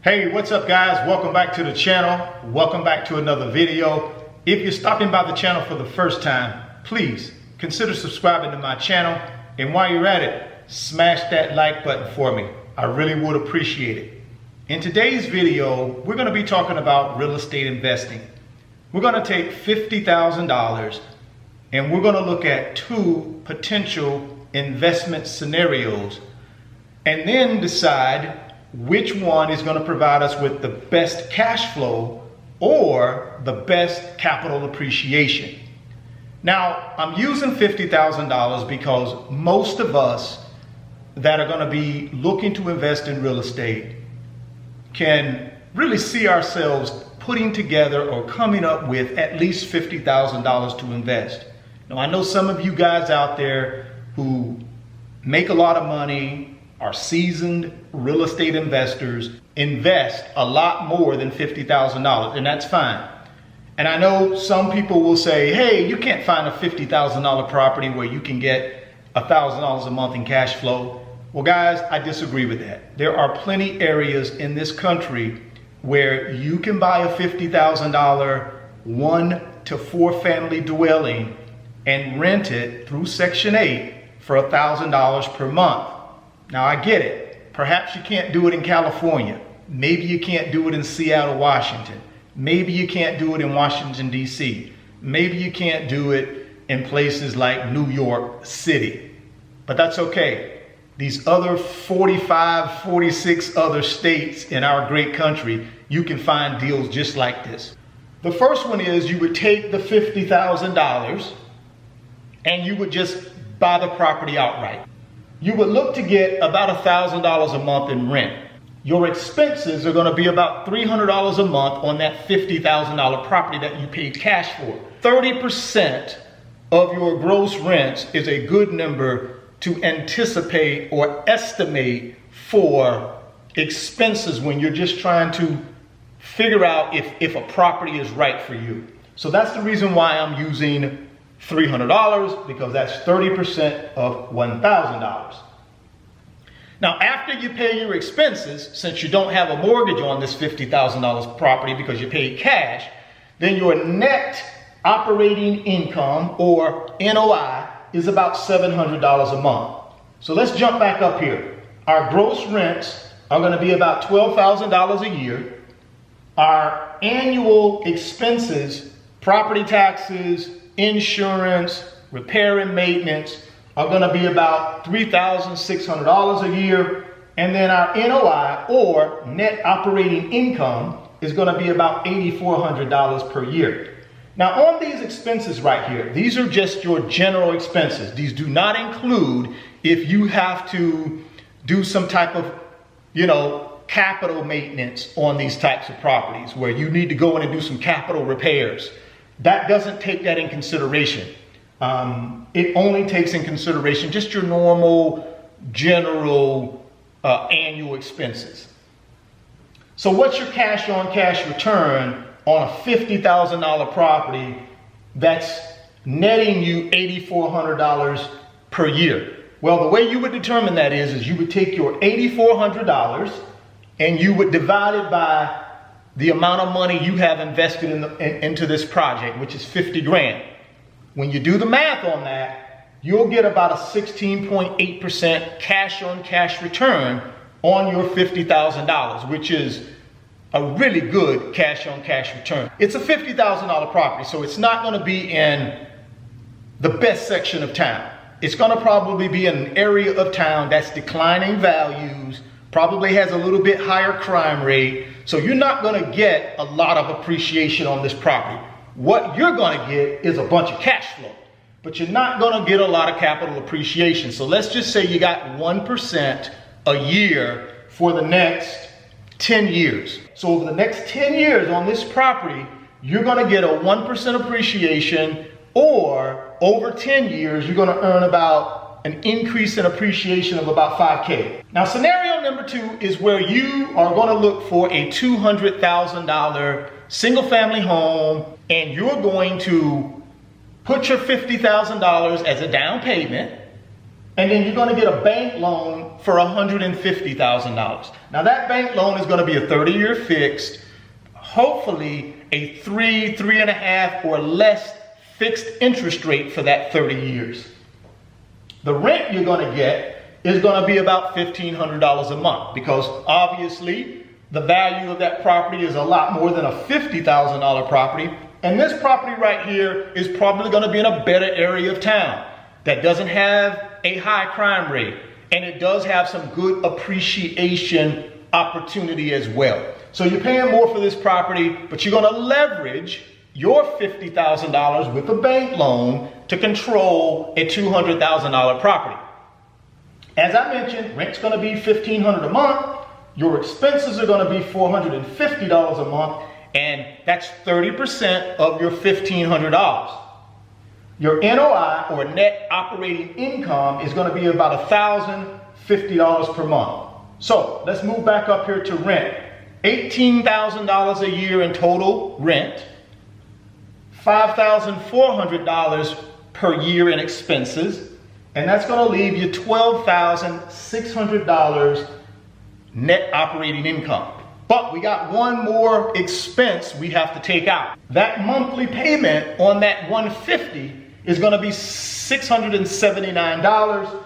Hey, what's up guys? Welcome back to the channel. Welcome back to another video. If you're stopping by the channel for the first time, please consider subscribing to my channel. And while you're at it, smash that like button for me. I really would appreciate it. In today's video, we're going to be talking about real estate investing. We're going to take $50,000 and we're going to look at two potential investment scenarios and then decide which one is going to provide us with the best cash flow or the best capital appreciation. Now, I'm using $50,000 because most of us that are going to be looking to invest in real estate can really see ourselves putting together or coming up with at least $50,000 to invest. Now, I know some of you guys out there who make a lot of money, are seasoned real estate investors, invest a lot more than $50,000, and that's fine. And I know some people will say, hey, you can't find a $50,000 property where you can get $1,000 a month in cash flow. Well, guys, I disagree with that. There are plenty areas in this country where you can buy a $50,000 1 to 4 family dwelling and rent it through Section 8 for $1,000 per month. Now, I get it. Perhaps you can't do it in California. Maybe you can't do it in Seattle, Washington. Maybe you can't do it in Washington, D.C. Maybe you can't do it in places like New York City. But that's okay. These other 45, 46 other states in our great country, you can find deals just like this. The first one is you would take the $50,000 and you would just buy the property outright. You would look to get about $1,000 a month in rent. Your expenses are going to be about $300 a month on that $50,000 property that you paid cash for. 30% of your gross rents is a good number to anticipate or estimate for expenses when you're just trying to figure out if a property is right for you. So that's the reason why I'm using $300, because that's 30% of $1,000. Now, after you pay your expenses, since you don't have a mortgage on this $50,000 property because you paid cash, then your net operating income, or NOI, is about $700 a month. So let's jump back up here. Our gross rents are going to be about $12,000 a year. Our annual expenses, property taxes, insurance, repair and maintenance, are going to be about $3,600 a year. And then our NOI, or net operating income, is going to be about $8,400 per year. Now, on these expenses right here, these are just your general expenses. These do not include if you have to do some type of, capital maintenance on these types of properties where you need to go in and do some capital repairs. That doesn't take that in consideration. It only takes in consideration just your normal, general, annual expenses. So what's your cash on cash return on a $50,000 property that's netting you $8,400 per year? Well, the way you would determine that is you would take your $8,400 and you would divide it by the amount of money you have invested into this project, which is 50 grand. When you do the math on that, you'll get about a 16.8% cash on cash return on your $50,000, which is a really good cash on cash return. It's a $50,000 property, so it's not going to be in the best section of town. It's going to probably be in an area of town that's declining values, probably has a little bit higher crime rate. So you're not going to get a lot of appreciation on this property. What you're going to get is a bunch of cash flow, but you're not going to get a lot of capital appreciation. So let's just say you got 1% a year for the next 10 years. So over the next 10 years on this property, you're going to get a 1% appreciation, or over 10 years, you're going to earn about an increase in appreciation of about $5,000. Now, scenario number 2 is where you are going to look for a $200,000 single family home, and you're going to put your $50,000 as a down payment, and then you're going to get a bank loan for $150,000. Now that bank loan is going to be a 30-year fixed, hopefully a 3.5 or less fixed interest rate for that 30 years. The rent you're going to get is going to be about $1,500 a month, because obviously the value of that property is a lot more than a $50,000 property. And this property right here is probably going to be in a better area of town that doesn't have a high crime rate, and it does have some good appreciation opportunity as well. So you're paying more for this property, but you're going to leverage your $50,000 with a bank loan to control a $200,000 property. As I mentioned, rent's going to be $1,500 a month. Your expenses are going to be $450 a month, and that's 30% of your $1,500. Your NOI, or net operating income, is going to be about $1,050 per month. So let's move back up here to rent. $18,000 a year in total rent, $5,400 per year in expenses, and that's going to leave you $12,600 net operating income. But we got one more expense we have to take out. That monthly payment on that $150 is going to be $679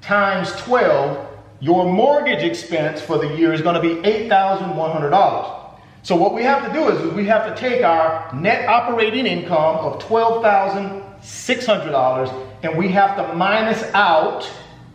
times 12. Your mortgage expense for the year is going to be $8,100. So what we have to do is we have to take our net operating income of $12,600, and we have to minus out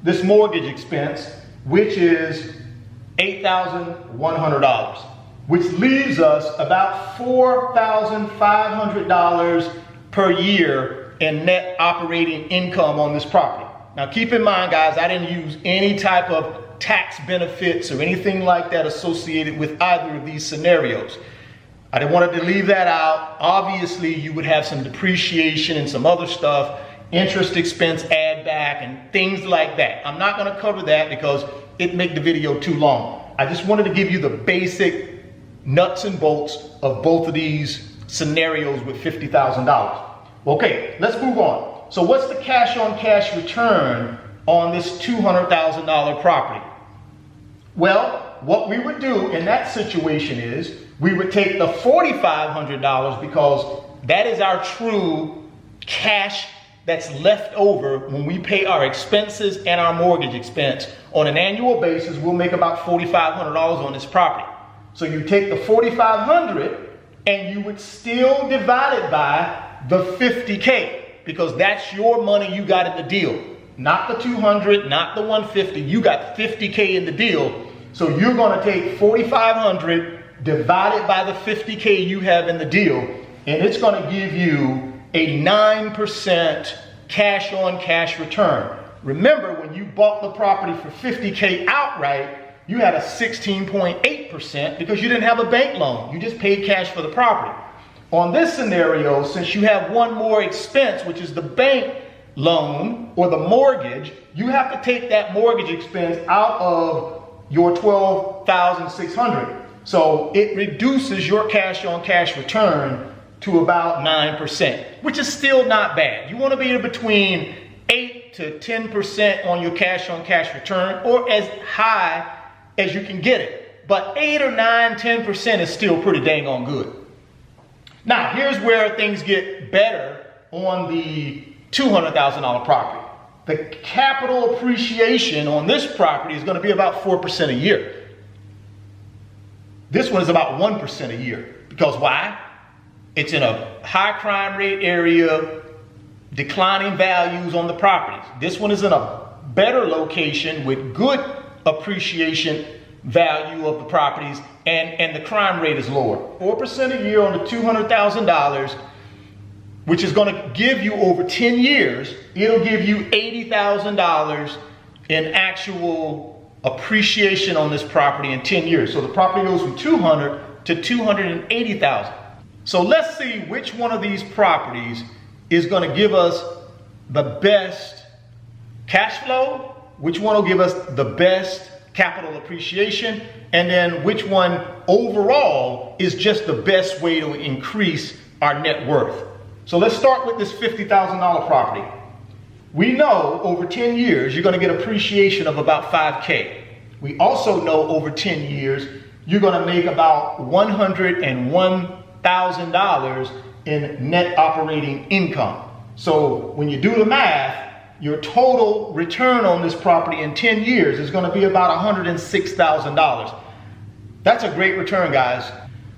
this mortgage expense, which is $8,100, which leaves us about $4,500 per year in net operating income on this property. Now keep in mind, guys, I didn't use any type of tax benefits or anything like that associated with either of these scenarios. I didn't want to leave that out. Obviously, you would have some depreciation and some other stuff, interest expense add back and things like that. I'm not going to cover that because it'd make the video too long. I just wanted to give you the basic nuts and bolts of both of these scenarios with $50,000. Okay, let's move on. So what's the cash on cash return on this $200,000 property? Well, what we would do in that situation is we would take the $4,500, because that is our true cash that's left over when we pay our expenses and our mortgage expense. On an annual basis, we'll make about $4,500 on this property. So you take the $4,500 and you would still divide it by the $50K, because that's your money you got in the deal. Not the $200, not the $150, you got $50K in the deal. So you're gonna take $4,500 divided by the $50K you have in the deal, and it's gonna give you a 9% cash on cash return. Remember, when you bought the property for $50K outright, you had a 16.8% because you didn't have a bank loan. You just paid cash for the property. On this scenario, since you have one more expense, which is the bank loan or the mortgage, you have to take that mortgage expense out of your $12,600. So it reduces your cash on cash return to about 9%, which is still not bad. You want to be between 8 to 10% on your cash on cash return, or as high as you can get it. But 8 or 9, 10% is still pretty dang on good. Now, here's where things get better on the $200,000 property. The capital appreciation on this property is going to be about 4% a year. This one is about 1% a year. Because why? It's in a high crime rate area, declining values on the properties. This one is in a better location with good appreciation value of the properties, and the crime rate is lower. 4% a year on the $200,000, which is going to give you over 10 years, it'll give you $80,000 in actual appreciation on this property in 10 years. So the property goes from 200 to 280,000. So let's see which one of these properties is going to give us the best cash flow, which one will give us the best capital appreciation, and then which one overall is just the best way to increase our net worth. So let's start with this $50,000 property. We know over 10 years, you're going to get appreciation of about $5K. We also know over 10 years, you're going to make about $101,000 in net operating income. So when you do the math, your total return on this property in 10 years is going to be about $106,000. That's a great return, guys.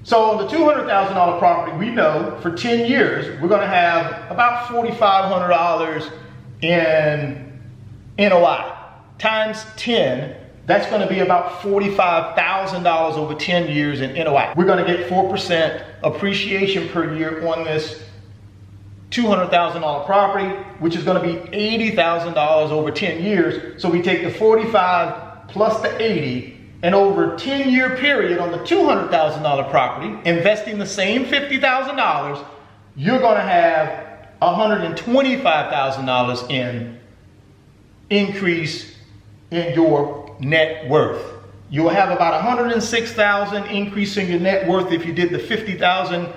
So on the $200,000 property, we know for 10 years, we're going to have about $4,500 in NOI. Times 10, that's going to be about $45,000 over 10 years in NOI. We're going to get 4% appreciation per year on this $200,000 property, which is going to be $80,000 over 10 years. So we take the 45 plus the 80, and over a 10-year period on the $200,000 property, investing the same $50,000, you're going to have $125,000 in increase in your net worth. You'll have about $106,000 increase in your net worth if you did the $50,000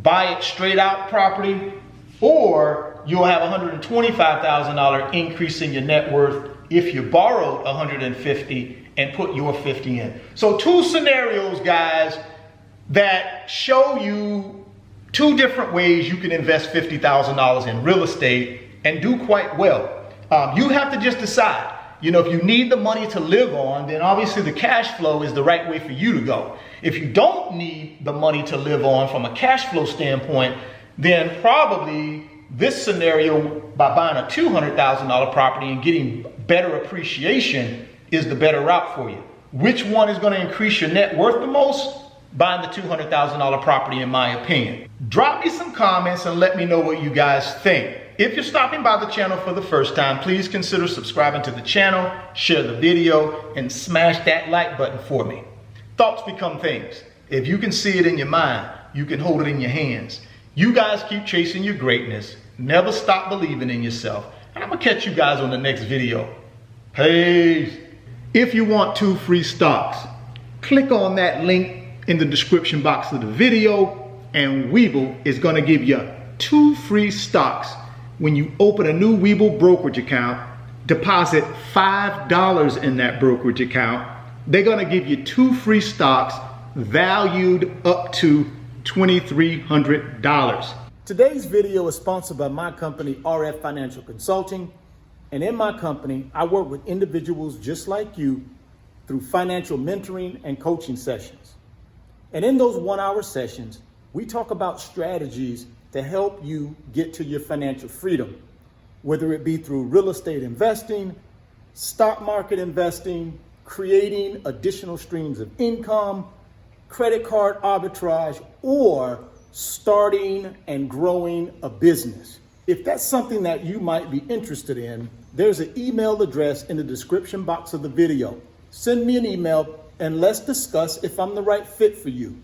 buy it straight out property, or you'll have $125,000 increase in your net worth if you borrowed $150,000 and put your $50,000 in. So two scenarios, guys, that show you two different ways you can invest $50,000 in real estate and do quite well. You have to just decide. You know, if you need the money to live on, then obviously the cash flow is the right way for you to go. If you don't need the money to live on from a cash flow standpoint, then probably this scenario, by buying a $200,000 property and getting better appreciation, is the better route for you. Which one is going to increase your net worth the most? Buying the $200,000 property, in my opinion. Drop me some comments and let me know what you guys think. If you're stopping by the channel for the first time, please consider subscribing to the channel, share the video, and smash that like button for me. Thoughts become things. If you can see it in your mind, you can hold it in your hands. You guys keep chasing your greatness. Never stop believing in yourself. And I'm going to catch you guys on the next video. Peace. If you want 2 free stocks, click on that link in the description box of the video, and Webull is going to give you 2 free stocks when you open a new Webull brokerage account. Deposit $5 in that brokerage account. They're going to give you 2 free stocks valued up to $2,300. Today's video is sponsored by my company, RF Financial Consulting. And in my company, I work with individuals just like you through financial mentoring and coaching sessions. And in those 1-hour sessions, we talk about strategies to help you get to your financial freedom, whether it be through real estate investing, stock market investing, creating additional streams of income, credit card arbitrage, or starting and growing a business. If that's something that you might be interested in, there's an email address in the description box of the video. Send me an email and let's discuss if I'm the right fit for you.